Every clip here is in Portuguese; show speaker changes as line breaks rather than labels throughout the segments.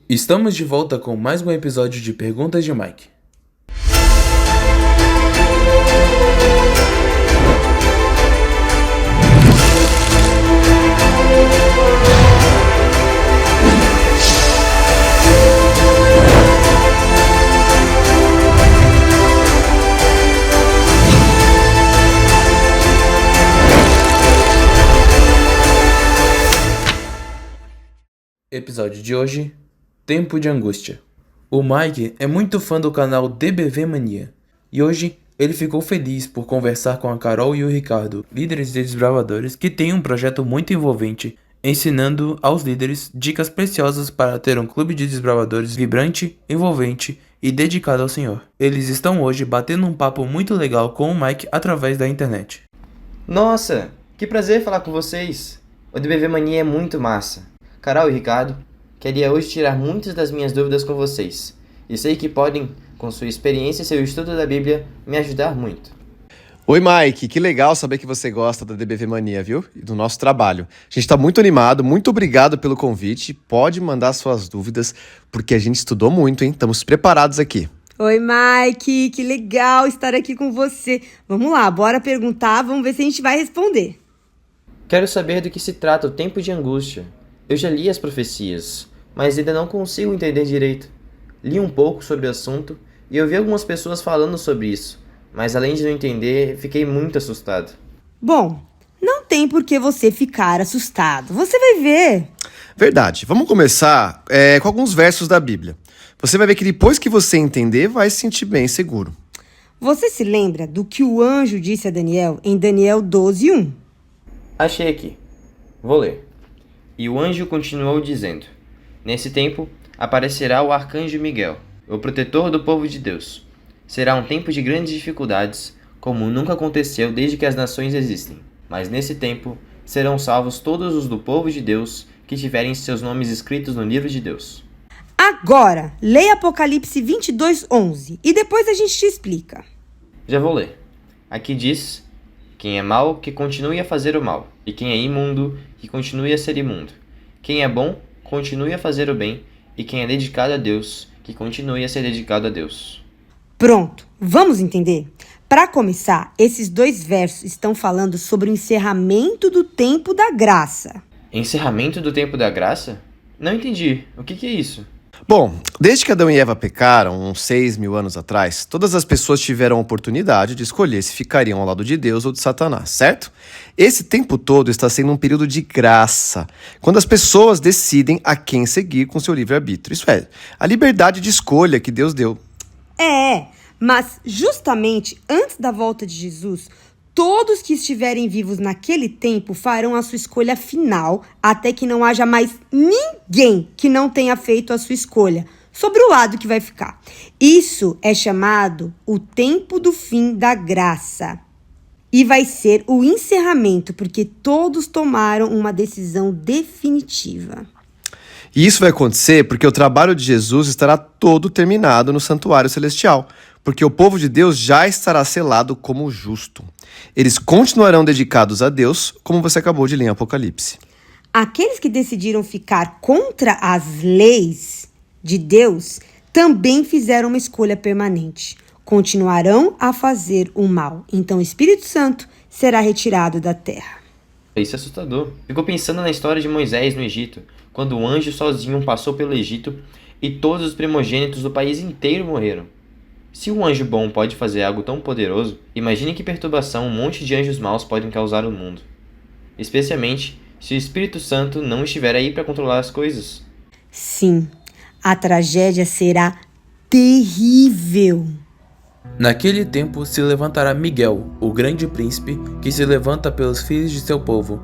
Estamos de volta com mais um episódio de Perguntas de Mike. Episódio de hoje: Tempo de Angústia. O Mike é muito fã do canal DBV Mania, e hoje ele ficou feliz por conversar com a Carol e o Ricardo, líderes de desbravadores que têm um projeto muito envolvente, ensinando aos líderes dicas preciosas para ter um clube de desbravadores vibrante, envolvente e dedicado ao Senhor. Eles estão hoje batendo um papo muito legal com o Mike através da internet.
Nossa, que prazer falar com vocês! O DBV Mania é muito massa. Carol e Ricardo, queria hoje tirar muitas das minhas dúvidas com vocês. E sei que podem, com sua experiência e seu estudo da Bíblia, me ajudar muito.
Oi, Mike, que legal saber que você gosta da DBV Mania, viu? E do nosso trabalho. A gente está muito animado, muito obrigado pelo convite. Pode mandar suas dúvidas, porque a gente estudou muito, hein? Estamos preparados aqui.
Oi, Mike, que legal estar aqui com você. Vamos lá, bora perguntar, vamos ver se a gente vai responder.
Quero saber do que se trata o tempo de angústia. Eu já li as profecias, mas ainda não consigo entender direito. Li um pouco sobre o assunto e ouvi algumas pessoas falando sobre isso, mas além de não entender, fiquei muito assustado.
Bom, não tem por que você ficar assustado, você vai ver.
Verdade. Vamos começar com alguns versos da Bíblia. Você vai ver que depois que você entender, vai se sentir bem seguro.
Você se lembra do que o anjo disse a Daniel em Daniel 12:1?
Achei aqui. Vou ler. E o anjo continuou dizendo: Nesse tempo aparecerá o arcanjo Miguel, o protetor do povo de Deus. Será um tempo de grandes dificuldades, como nunca aconteceu desde que as nações existem. Mas nesse tempo serão salvos todos os do povo de Deus que tiverem seus nomes escritos no livro de Deus.
Agora, leia Apocalipse 22:11 e depois a gente te explica.
Já vou ler. Aqui diz: Quem é mau, que continue a fazer o mal, e quem é imundo, que continue a ser imundo. Quem é bom, continue a fazer o bem, e quem é dedicado a Deus, que continue a ser dedicado a Deus.
Pronto, vamos entender? Para começar, esses dois versos estão falando sobre o encerramento do tempo da graça.
Encerramento do tempo da graça? Não entendi. O que é isso?
Bom, desde que Adão e Eva pecaram, uns 6.000 anos atrás, todas as pessoas tiveram a oportunidade de escolher se ficariam ao lado de Deus ou de Satanás, certo? Esse tempo todo está sendo um período de graça, quando as pessoas decidem a quem seguir com seu livre-arbítrio. Isso é, a liberdade de escolha que Deus deu.
Mas justamente antes da volta de Jesus, todos que estiverem vivos naquele tempo farão a sua escolha final, até que não haja mais ninguém que não tenha feito a sua escolha, sobre o lado que vai ficar. Isso é chamado o tempo do fim da graça. E vai ser o encerramento, porque todos tomaram uma decisão definitiva.
E isso vai acontecer porque o trabalho de Jesus estará todo terminado no santuário celestial, porque o povo de Deus já estará selado como justo. Eles continuarão dedicados a Deus, como você acabou de ler em Apocalipse.
Aqueles que decidiram ficar contra as leis de Deus também fizeram uma escolha permanente. Continuarão a fazer o mal. Então o Espírito Santo será retirado da terra.
Isso é assustador. Ficou pensando na história de Moisés no Egito, quando o anjo sozinho passou pelo Egito e todos os primogênitos do país inteiro morreram. Se um anjo bom pode fazer algo tão poderoso, imagine que perturbação um monte de anjos maus podem causar no mundo. Especialmente se o Espírito Santo não estiver aí para controlar as coisas.
Sim, a tragédia será terrível.
Naquele tempo se levantará Miguel, o grande príncipe, que se levanta pelos filhos de seu povo,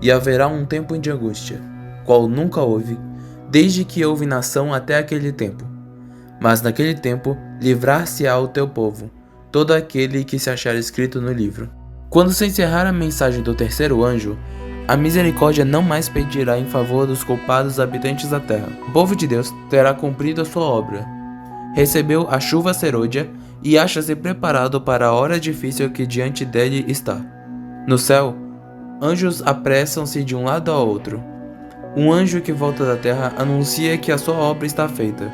e haverá um tempo de angústia, qual nunca houve, desde que houve nação até aquele tempo. Mas naquele tempo livrar-se-á o teu povo, todo aquele que se achar escrito no livro. Quando se encerrar a mensagem do terceiro anjo, a misericórdia não mais pedirá em favor dos culpados habitantes da terra. O povo de Deus terá cumprido a sua obra. Recebeu a chuva serôdia e acha-se preparado para a hora difícil que diante dele está. No céu, anjos apressam-se de um lado ao outro. Um anjo que volta da terra anuncia que a sua obra está feita.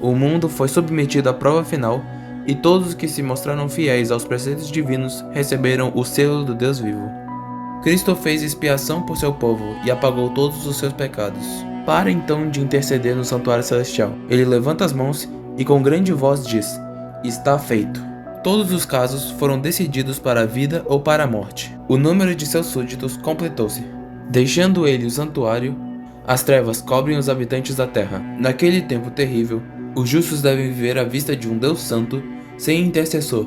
O mundo foi submetido à prova final e todos os que se mostraram fiéis aos preceitos divinos receberam o selo do Deus vivo. Cristo fez expiação por seu povo e apagou todos os seus pecados. Para então de interceder no santuário celestial. Ele levanta as mãos e com grande voz diz: está feito. Todos os casos foram decididos para a vida ou para a morte. O número de seus súditos completou-se. Deixando ele o santuário, as trevas cobrem os habitantes da terra. Naquele tempo terrível, os justos devem viver à vista de um Deus santo, sem intercessor,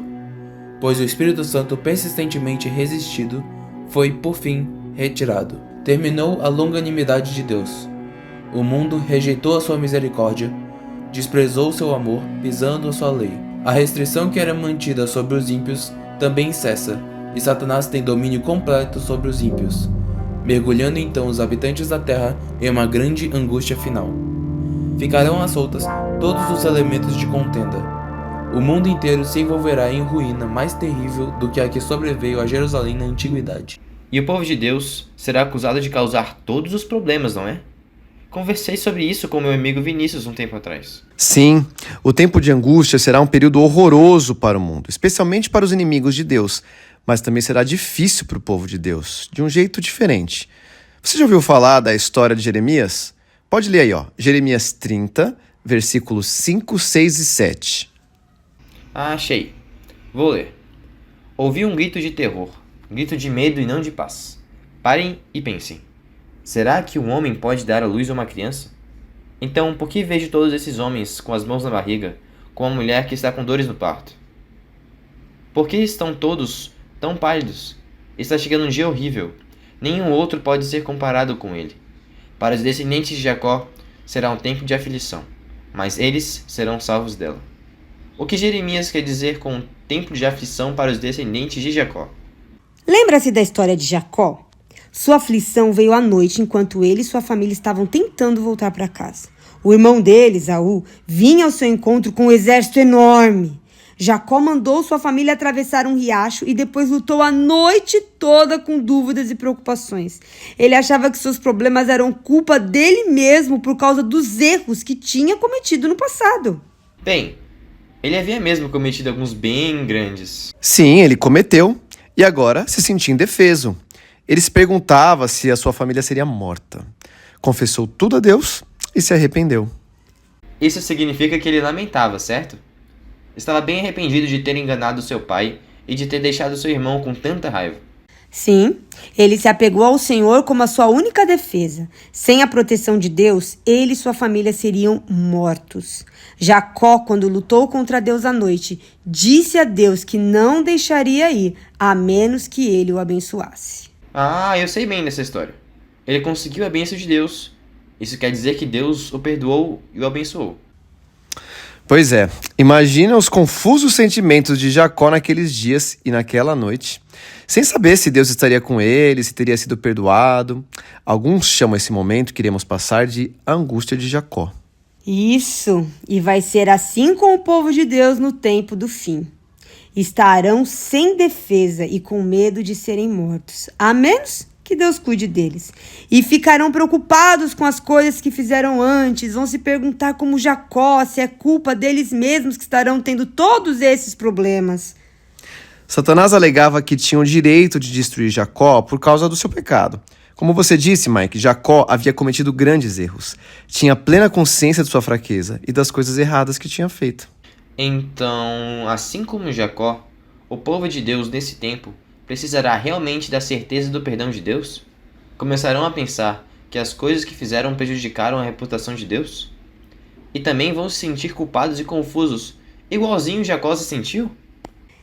pois o Espírito Santo persistentemente resistido foi, por fim, retirado. Terminou a longanimidade de Deus. O mundo rejeitou a sua misericórdia, desprezou seu amor, pisando a sua lei. A restrição que era mantida sobre os ímpios também cessa, e Satanás tem domínio completo sobre os ímpios, mergulhando então os habitantes da terra em uma grande angústia final. Ficarão às soltas todos os elementos de contenda. O mundo inteiro se envolverá em ruína mais terrível do que a que sobreveio a Jerusalém na antiguidade.
E o povo de Deus será acusado de causar todos os problemas, não é? Conversei sobre isso com meu amigo Vinícius um tempo atrás.
Sim, o tempo de angústia será um período horroroso para o mundo, especialmente para os inimigos de Deus, mas também será difícil para o povo de Deus, de um jeito diferente. Você já ouviu falar da história de Jeremias? Pode ler aí, ó. Jeremias 30, versículos 5, 6 e 7.
Achei. Vou ler. Ouvi um grito de terror, grito de medo e não de paz. Parem e pensem. Será que um homem pode dar à luz a uma criança? Então, por que vejo todos esses homens com as mãos na barriga, com uma mulher que está com dores no parto? Por que estão todos tão pálidos? Está chegando um dia horrível. Nenhum outro pode ser comparado com ele. Para os descendentes de Jacó será um tempo de aflição, mas eles serão salvos dela. O que Jeremias quer dizer com tempo de aflição para os descendentes de Jacó?
Lembra-se da história de Jacó? Sua aflição veio à noite enquanto ele e sua família estavam tentando voltar para casa. O irmão dele, Esaú, vinha ao seu encontro com um exército enorme. Jacó mandou sua família atravessar um riacho e depois lutou a noite toda com dúvidas e preocupações. Ele achava que seus problemas eram culpa dele mesmo por causa dos erros que tinha cometido no passado.
Bem, ele havia mesmo cometido alguns bem grandes.
Sim, ele cometeu, e agora se sentia indefeso. Ele se perguntava se a sua família seria morta. Confessou tudo a Deus e se arrependeu.
Isso significa que ele lamentava, certo? Estava bem arrependido de ter enganado seu pai e de ter deixado seu irmão com tanta raiva.
Sim, ele se apegou ao Senhor como a sua única defesa. Sem a proteção de Deus, ele e sua família seriam mortos. Jacó, quando lutou contra Deus à noite, disse a Deus que não deixaria ir, a menos que ele o abençoasse.
Ah, eu sei bem dessa história. Ele conseguiu a bênção de Deus. Isso quer dizer que Deus o perdoou e o abençoou.
Pois é, imagina os confusos sentimentos de Jacó naqueles dias e naquela noite, sem saber se Deus estaria com ele, se teria sido perdoado. Alguns chamam esse momento que iremos passar de angústia de Jacó.
Isso, e vai ser assim com o povo de Deus no tempo do fim. Estarão sem defesa e com medo de serem mortos, a menos que Deus cuide deles. E ficarão preocupados com as coisas que fizeram antes, vão se perguntar como Jacó, se é culpa deles mesmos que estarão tendo todos esses problemas.
Satanás alegava que tinha o direito de destruir Jacó por causa do seu pecado. Como você disse, Mike, Jacó havia cometido grandes erros. Tinha plena consciência de sua fraqueza e das coisas erradas que tinha feito.
Então, assim como Jacó, o povo de Deus nesse tempo precisará realmente da certeza do perdão de Deus? Começarão a pensar que as coisas que fizeram prejudicaram a reputação de Deus? E também vão se sentir culpados e confusos, igualzinho Jacó se sentiu?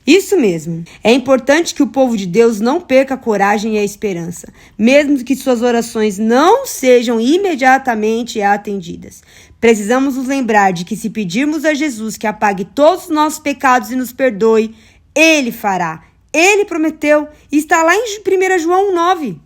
Isso mesmo. É importante que o povo de Deus não perca a coragem e a esperança, mesmo que suas orações não sejam imediatamente atendidas. Precisamos nos lembrar de que se pedirmos a Jesus que apague todos os nossos pecados e nos perdoe, Ele fará. Ele prometeu e está lá em 1 João 9.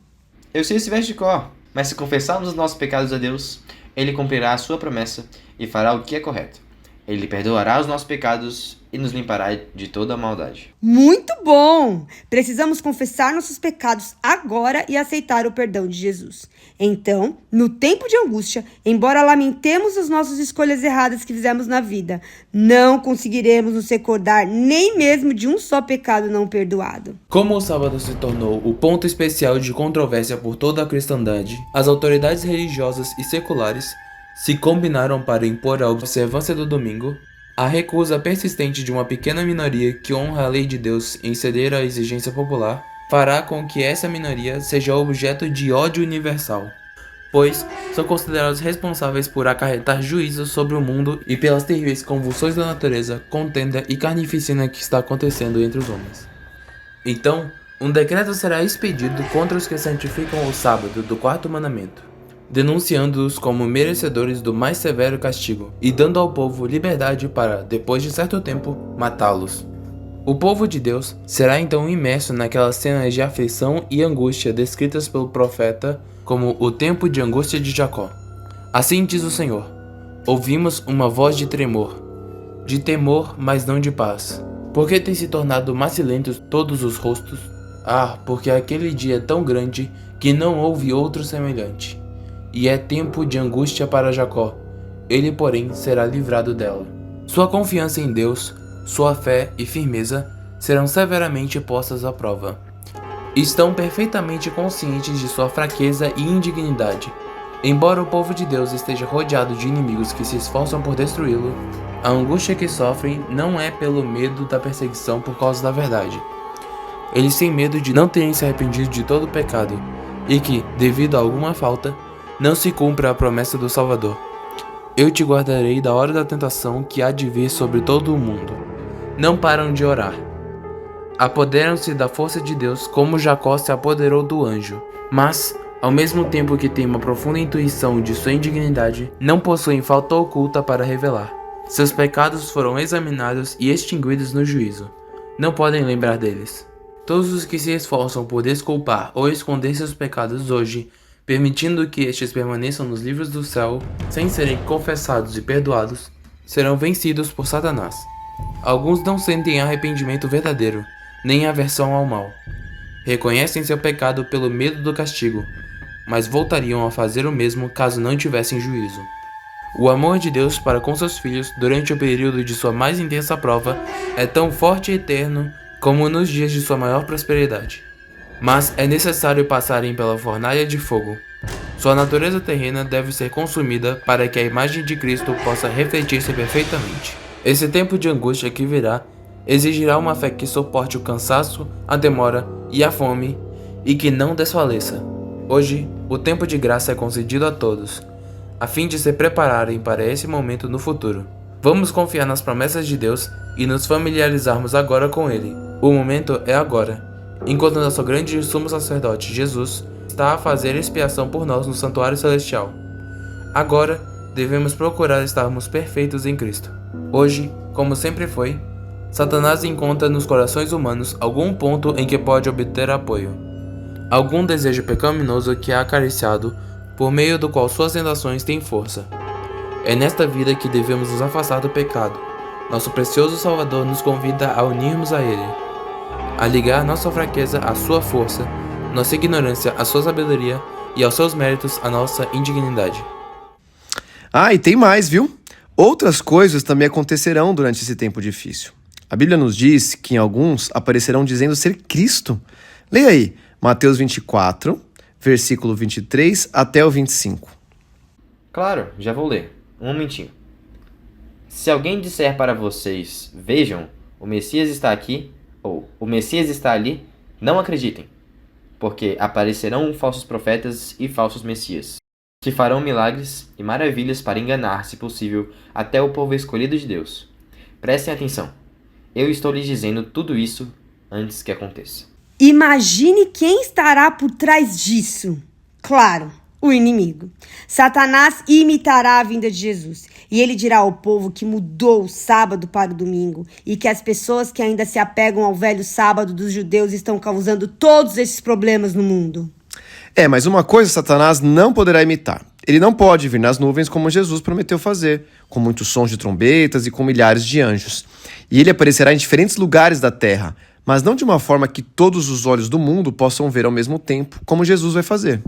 Eu sei esse verso de cor, mas se confessarmos os nossos pecados a Deus, Ele cumprirá a sua promessa e fará o que é correto. Ele perdoará os nossos pecados e nos limpará de toda a maldade.
Muito bom! Precisamos confessar nossos pecados agora e aceitar o perdão de Jesus. Então, no tempo de angústia, embora lamentemos as nossas escolhas erradas que fizemos na vida, não conseguiremos nos recordar nem mesmo de um só pecado não perdoado.
Como o sábado se tornou o ponto especial de controvérsia por toda a cristandade, as autoridades religiosas e seculares se combinaram para impor a observância do domingo. A recusa persistente de uma pequena minoria que honra a lei de Deus em ceder à exigência popular fará com que essa minoria seja objeto de ódio universal, pois são considerados responsáveis por acarretar juízo sobre o mundo e pelas terríveis convulsões da natureza, contenda e carnificina que está acontecendo entre os homens. Então, um decreto será expedido contra os que santificam o sábado do quarto mandamento, denunciando-os como merecedores do mais severo castigo e dando ao povo liberdade para, depois de certo tempo, matá-los. O povo de Deus será então imerso naquelas cenas de aflição e angústia descritas pelo profeta como o tempo de angústia de Jacó. Assim diz o Senhor: ouvimos uma voz de temor, mas não de paz. Porque têm se tornado macilentos todos os rostos? Ah, porque aquele dia é tão grande que não houve outro semelhante. E é tempo de angústia para Jacó, ele, porém, será livrado dela. Sua confiança em Deus, sua fé e firmeza serão severamente postas à prova. Estão perfeitamente conscientes de sua fraqueza e indignidade. Embora o povo de Deus esteja rodeado de inimigos que se esforçam por destruí-lo, a angústia que sofrem não é pelo medo da perseguição por causa da verdade. Eles têm medo de não terem se arrependido de todo o pecado e que, devido a alguma falta, não se cumpra a promessa do Salvador. Eu te guardarei da hora da tentação que há de vir sobre todo o mundo. Não param de orar. Apoderam-se da força de Deus como Jacó se apoderou do anjo. Mas, ao mesmo tempo que têm uma profunda intuição de sua indignidade, não possuem falta oculta para revelar. Seus pecados foram examinados e extinguidos no juízo. Não podem lembrar deles. Todos os que se esforçam por desculpar ou esconder seus pecados hoje, permitindo que estes permaneçam nos livros do céu, sem serem confessados e perdoados, serão vencidos por Satanás. Alguns não sentem arrependimento verdadeiro, nem aversão ao mal. Reconhecem seu pecado pelo medo do castigo, mas voltariam a fazer o mesmo caso não tivessem juízo. O amor de Deus para com seus filhos durante o período de sua mais intensa prova é tão forte e eterno como nos dias de sua maior prosperidade. Mas é necessário passarem pela fornalha de fogo. Sua natureza terrena deve ser consumida para que a imagem de Cristo possa refletir-se perfeitamente. Esse tempo de angústia que virá exigirá uma fé que suporte o cansaço, a demora e a fome e que não desfaleça. Hoje, o tempo de graça é concedido a todos, a fim de se prepararem para esse momento no futuro. Vamos confiar nas promessas de Deus e nos familiarizarmos agora com Ele. O momento é agora, enquanto nosso grande sumo sacerdote, Jesus, está a fazer expiação por nós no santuário celestial. Agora, devemos procurar estarmos perfeitos em Cristo. Hoje, como sempre foi, Satanás encontra nos corações humanos algum ponto em que pode obter apoio. Algum desejo pecaminoso que é acariciado, por meio do qual suas tentações têm força. É nesta vida que devemos nos afastar do pecado. Nosso precioso Salvador nos convida a unirmos a Ele, a ligar nossa fraqueza à sua força, nossa ignorância à sua sabedoria e aos seus méritos à nossa indignidade.
Ah, e tem mais, viu? Outras coisas também acontecerão durante esse tempo difícil. A Bíblia nos diz que em alguns aparecerão dizendo ser Cristo. Leia aí, Mateus 24, versículo 23 até o 25.
Claro, já vou ler. Um momentinho. Se alguém disser para vocês, vejam, o Messias está aqui, ou o Messias está ali, não acreditem, porque aparecerão falsos profetas e falsos messias, que farão milagres e maravilhas para enganar, se possível, até o povo escolhido de Deus. Prestem atenção. Eu estou lhes dizendo tudo isso antes que aconteça.
Imagine quem estará por trás disso. Claro, o inimigo. Satanás imitará a vinda de Jesus e ele dirá ao povo que mudou o sábado para o domingo e que as pessoas que ainda se apegam ao velho sábado dos judeus estão causando todos esses problemas no mundo.
Mas uma coisa Satanás não poderá imitar. Ele não pode vir nas nuvens como Jesus prometeu fazer, com muitos sons de trombetas e com milhares de anjos. E ele aparecerá em diferentes lugares da terra, mas não de uma forma que todos os olhos do mundo possam ver ao mesmo tempo, como Jesus vai fazer.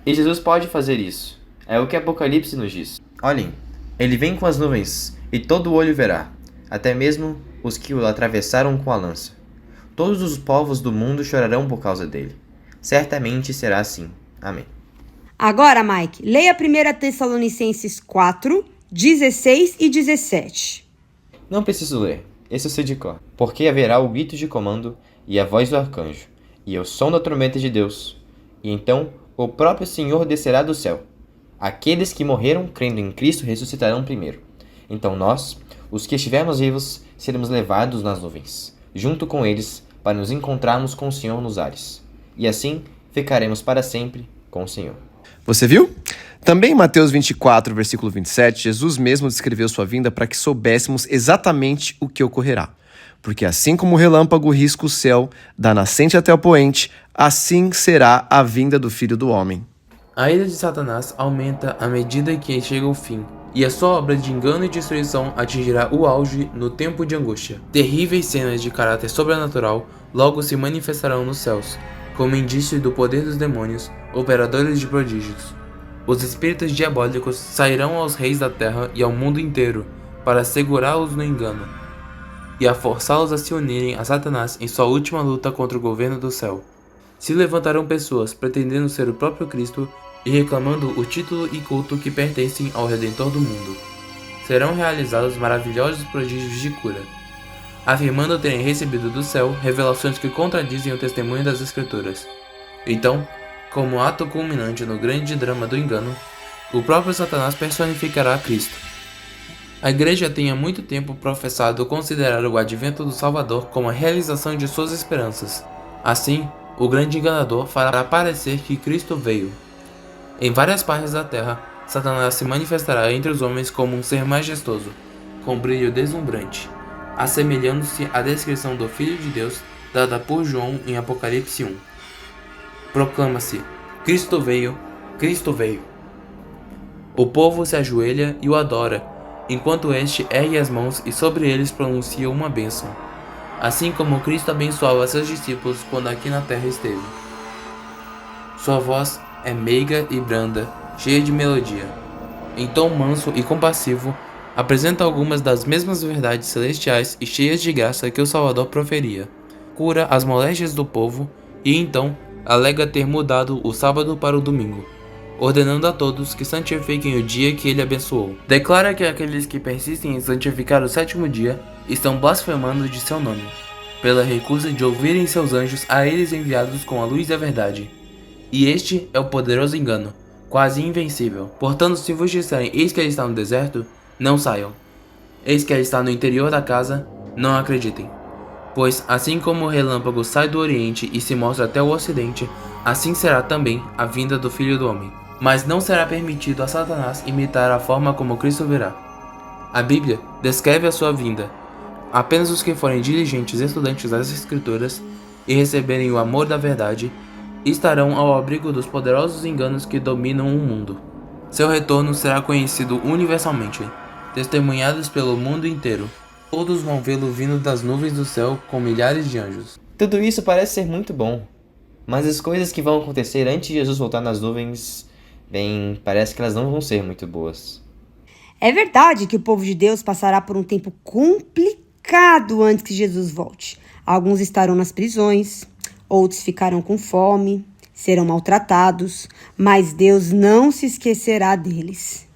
E Jesus pode fazer isso. É o que Apocalipse nos diz. Olhem, ele vem com as nuvens, e todo olho verá, até mesmo os que o atravessaram com a lança. Todos os povos do mundo chorarão por causa dele. Certamente será assim. Amém.
Agora, Mike, leia 1 Tessalonicenses 4, 16 e 17.
Não preciso ler, esse eu sei de cor. Porque haverá o grito de comando, e a voz do arcanjo, e o som da trombeta de Deus. E então o próprio Senhor descerá do céu. Aqueles que morreram crendo em Cristo ressuscitarão primeiro. Então nós, os que estivermos vivos, seremos levados nas nuvens, junto com eles, para nos encontrarmos com o Senhor nos ares. E assim ficaremos para sempre com o Senhor.
Você viu? Também em Mateus 24, versículo 27, Jesus mesmo descreveu sua vinda para que soubéssemos exatamente o que ocorrerá. Porque assim como o relâmpago risca o céu, da nascente até o poente, assim será a vinda do Filho do Homem.
A ira de Satanás aumenta à medida que chega o fim, e a sua obra de engano e destruição atingirá o auge no tempo de angústia. Terríveis cenas de caráter sobrenatural logo se manifestarão nos céus, como indício do poder dos demônios, operadores de prodígios. Os espíritos diabólicos sairão aos reis da terra e ao mundo inteiro, para segurá-los no engano, e a forçá-los a se unirem a Satanás em sua última luta contra o governo do céu. Se levantarão pessoas pretendendo ser o próprio Cristo e reclamando o título e culto que pertencem ao Redentor do mundo. Serão realizados maravilhosos prodígios de cura, afirmando terem recebido do céu revelações que contradizem o testemunho das Escrituras. Então, como ato culminante no grande drama do engano, o próprio Satanás personificará a Cristo. A Igreja tem há muito tempo professado considerar o advento do Salvador como a realização de suas esperanças. Assim, o grande enganador fará parecer que Cristo veio. Em várias partes da terra, Satanás se manifestará entre os homens como um ser majestoso, com brilho deslumbrante, assemelhando-se à descrição do Filho de Deus dada por João em Apocalipse 1. Proclama-se: Cristo veio, Cristo veio. O povo se ajoelha e o adora, enquanto este ergue as mãos e sobre eles pronuncia uma bênção, assim como Cristo abençoava seus discípulos quando aqui na terra esteve. Sua voz é meiga e branda, cheia de melodia. Em tom manso e compassivo, apresenta algumas das mesmas verdades celestiais e cheias de graça que o Salvador proferia. Cura as moléstias do povo e então alega ter mudado o sábado para o domingo, ordenando a todos que santifiquem o dia que ele abençoou. Declara que aqueles que persistem em santificar o sétimo dia estão blasfemando de seu nome, pela recusa de ouvirem seus anjos a eles enviados com a luz da verdade. E este é o poderoso engano, quase invencível. Portanto, se vos disserem, eis que ele está no deserto, não saiam. Eis que ele está no interior da casa, não acreditem. Pois, assim como o relâmpago sai do oriente e se mostra até o ocidente, assim será também a vinda do Filho do Homem. Mas não será permitido a Satanás imitar a forma como Cristo virá. A Bíblia descreve a sua vinda. Apenas os que forem diligentes estudantes das Escrituras e receberem o amor da verdade estarão ao abrigo dos poderosos enganos que dominam o mundo. Seu retorno será conhecido universalmente, testemunhados pelo mundo inteiro. Todos vão vê-lo vindo das nuvens do céu com milhares de anjos.
Tudo isso parece ser muito bom, mas as coisas que vão acontecer antes de Jesus voltar nas nuvens, bem, parece que elas não vão ser muito boas.
É verdade que o povo de Deus passará por um tempo complicado antes que Jesus volte. Alguns estarão nas prisões, outros ficarão com fome, serão maltratados, mas Deus não se esquecerá deles.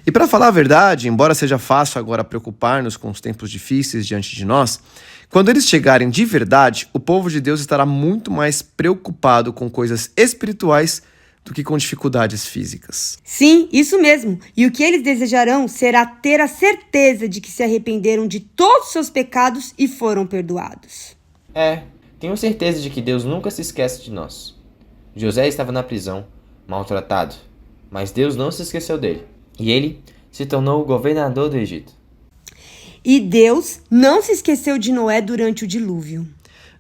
E para falar a verdade, embora seja fácil agora preocupar-nos com os tempos difíceis diante de nós, quando eles chegarem de verdade, o povo de Deus estará muito mais preocupado com coisas espirituais do que com dificuldades físicas.
Sim, isso mesmo. E o que eles desejarão será ter a certeza de que se arrependeram de todos os seus pecados e foram perdoados.
Tenho certeza de que Deus nunca se esquece de nós. José estava na prisão, maltratado, mas Deus não se esqueceu dele. E ele se tornou o governador do Egito.
E Deus não se esqueceu de Noé durante o dilúvio.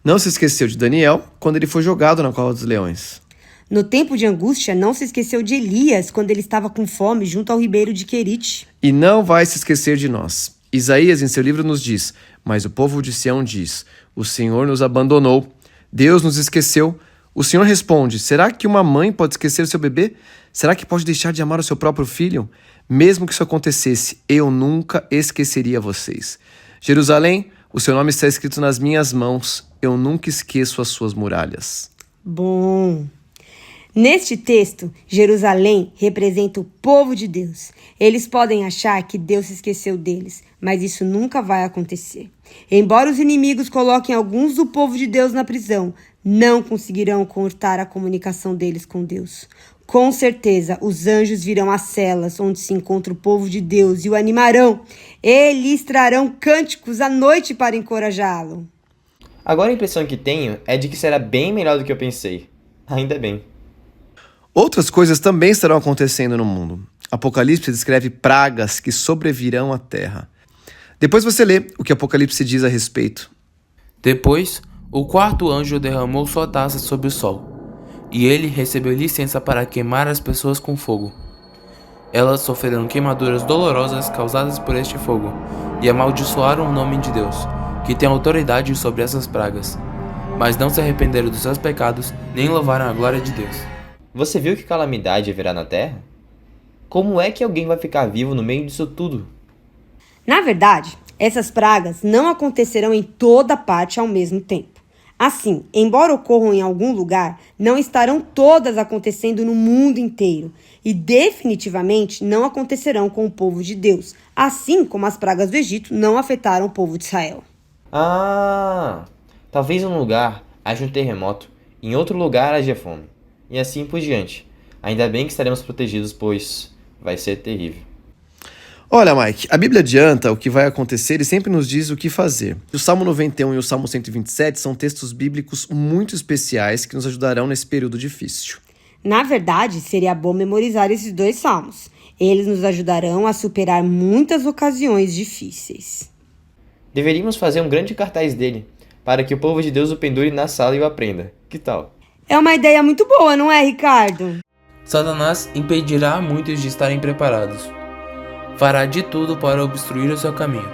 Não se esqueceu de Daniel quando ele foi jogado na cova dos leões.
No tempo de angústia, não se esqueceu de Elias quando ele estava com fome junto ao ribeiro de Querite.
E não vai se esquecer de nós. Isaías, em seu livro, nos diz: mas o povo de Sião diz: o Senhor nos abandonou, Deus nos esqueceu. O Senhor responde: será que uma mãe pode esquecer o seu bebê? Será que pode deixar de amar o seu próprio filho? Mesmo que isso acontecesse, eu nunca esqueceria vocês. Jerusalém, o seu nome está escrito nas minhas mãos, eu nunca esqueço as suas muralhas.
Bom. Neste texto, Jerusalém representa o povo de Deus. Eles podem achar que Deus se esqueceu deles, mas isso nunca vai acontecer. Embora os inimigos coloquem alguns do povo de Deus na prisão, não conseguirão cortar a comunicação deles com Deus. Com certeza, os anjos virão às celas onde se encontra o povo de Deus e o animarão. Eles trarão cânticos à noite para encorajá-lo.
Agora a impressão que tenho é de que será bem melhor do que eu pensei. Ainda bem.
Outras coisas também estarão acontecendo no mundo. Apocalipse descreve pragas que sobrevirão à terra. Depois você lê o que Apocalipse diz a respeito.
Depois, o quarto anjo derramou sua taça sobre o sol, e ele recebeu licença para queimar as pessoas com fogo. Elas sofreram queimaduras dolorosas causadas por este fogo, e amaldiçoaram o nome de Deus, que tem autoridade sobre essas pragas. Mas não se arrependeram dos seus pecados, nem louvaram a glória de Deus.
Você viu que calamidade haverá na Terra? Como é que alguém vai ficar vivo no meio disso tudo?
Na verdade, essas pragas não acontecerão em toda parte ao mesmo tempo. Assim, embora ocorram em algum lugar, não estarão todas acontecendo no mundo inteiro e definitivamente não acontecerão com o povo de Deus, assim como as pragas do Egito não afetaram o povo de Israel.
Talvez em um lugar haja um terremoto, em outro lugar haja fome, e assim por diante. Ainda bem que estaremos protegidos, pois vai ser terrível.
Olha, Mike, a Bíblia adianta o que vai acontecer e sempre nos diz o que fazer. O Salmo 91 e o Salmo 127 são textos bíblicos muito especiais que nos ajudarão nesse período difícil.
Na verdade, seria bom memorizar esses dois salmos. Eles nos ajudarão a superar muitas ocasiões difíceis.
Deveríamos fazer um grande cartaz dele, para que o povo de Deus o pendure na sala e o aprenda. Que tal?
É uma ideia muito boa, não é, Ricardo?
Satanás impedirá muitos de estarem preparados. Fará de tudo para obstruir o seu caminho,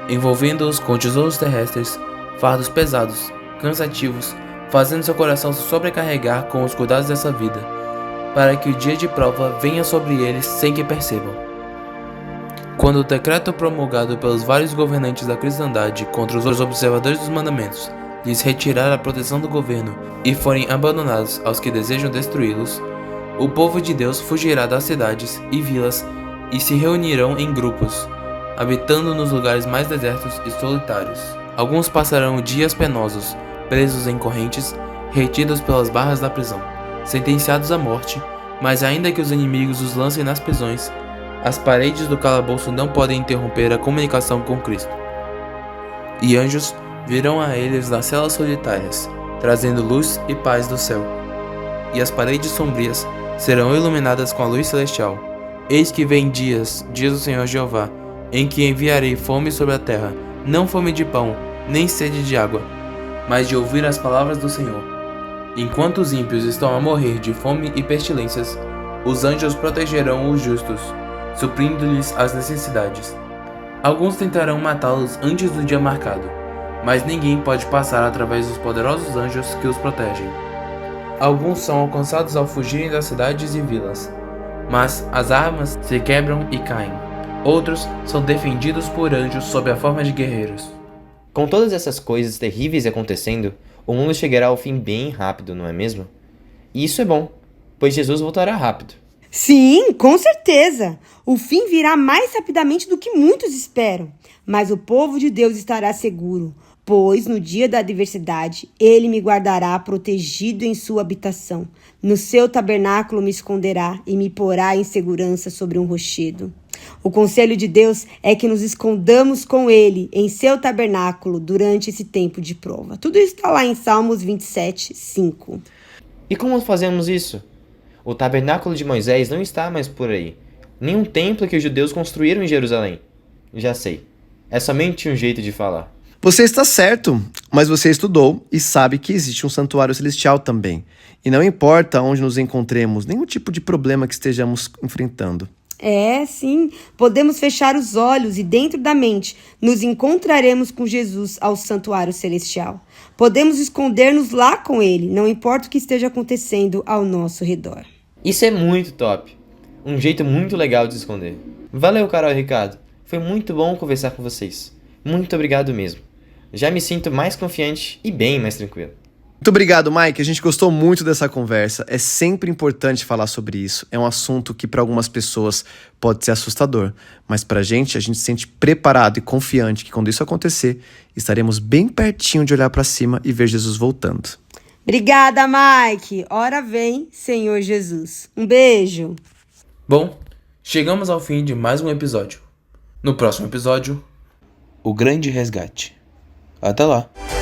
envolvendo-os com tesouros terrestres, fardos pesados, cansativos, fazendo seu coração se sobrecarregar com os cuidados dessa vida, para que o dia de prova venha sobre eles sem que percebam. Quando o decreto promulgado pelos vários governantes da cristandade contra os observadores dos mandamentos lhes retirar a proteção do governo e forem abandonados aos que desejam destruí-los, o povo de Deus fugirá das cidades e vilas e se reunirão em grupos, habitando nos lugares mais desertos e solitários. Alguns passarão dias penosos, presos em correntes, retidos pelas barras da prisão, sentenciados à morte, mas ainda que os inimigos os lancem nas prisões, as paredes do calabouço não podem interromper a comunicação com Cristo. E anjos virão a eles das celas solitárias, trazendo luz e paz do céu. E as paredes sombrias serão iluminadas com a luz celestial. Eis que vem dias, diz o Senhor Jeová, em que enviarei fome sobre a terra, não fome de pão, nem sede de água, mas de ouvir as palavras do Senhor. Enquanto os ímpios estão a morrer de fome e pestilências, os anjos protegerão os justos, suprindo-lhes as necessidades. Alguns tentarão matá-los antes do dia marcado, mas ninguém pode passar através dos poderosos anjos que os protegem. Alguns são alcançados ao fugirem das cidades e vilas, mas as armas se quebram e caem. Outros são defendidos por anjos sob a forma de guerreiros.
Com todas essas coisas terríveis acontecendo, o mundo chegará ao fim bem rápido, não é mesmo? E isso é bom, pois Jesus voltará rápido.
Sim, com certeza. O fim virá mais rapidamente do que muitos esperam. Mas o povo de Deus estará seguro, pois no dia da adversidade ele me guardará protegido em sua habitação. No seu tabernáculo me esconderá e me porá em segurança sobre um rochedo. O conselho de Deus é que nos escondamos com ele em seu tabernáculo durante esse tempo de prova. Tudo isso está lá em Salmos 27, 5.
E como fazemos isso? O tabernáculo de Moisés não está mais por aí. Nem um templo que os judeus construíram em Jerusalém. Já sei. É somente um jeito de falar.
Você está certo, mas você estudou e sabe que existe um santuário celestial também. E não importa onde nos encontremos, nenhum tipo de problema que estejamos enfrentando.
É, sim, podemos fechar os olhos e dentro da mente nos encontraremos com Jesus ao santuário celestial. Podemos esconder-nos lá com ele, não importa o que esteja acontecendo ao nosso redor.
Isso é muito top. Um jeito muito legal de se esconder. Valeu, Carol e Ricardo. Foi muito bom conversar com vocês. Muito obrigado mesmo. Já me sinto mais confiante e bem mais tranquilo.
Muito obrigado, Mike. A gente gostou muito dessa conversa. É sempre importante falar sobre isso. É um assunto que para algumas pessoas pode ser assustador, mas pra gente, a gente se sente preparado e confiante que quando isso acontecer, estaremos bem pertinho de olhar para cima e ver Jesus voltando.
Obrigada, Mike. Ora vem, Senhor Jesus. Um beijo.
Bom, chegamos ao fim de mais um episódio. No próximo episódio, o grande resgate. Até lá!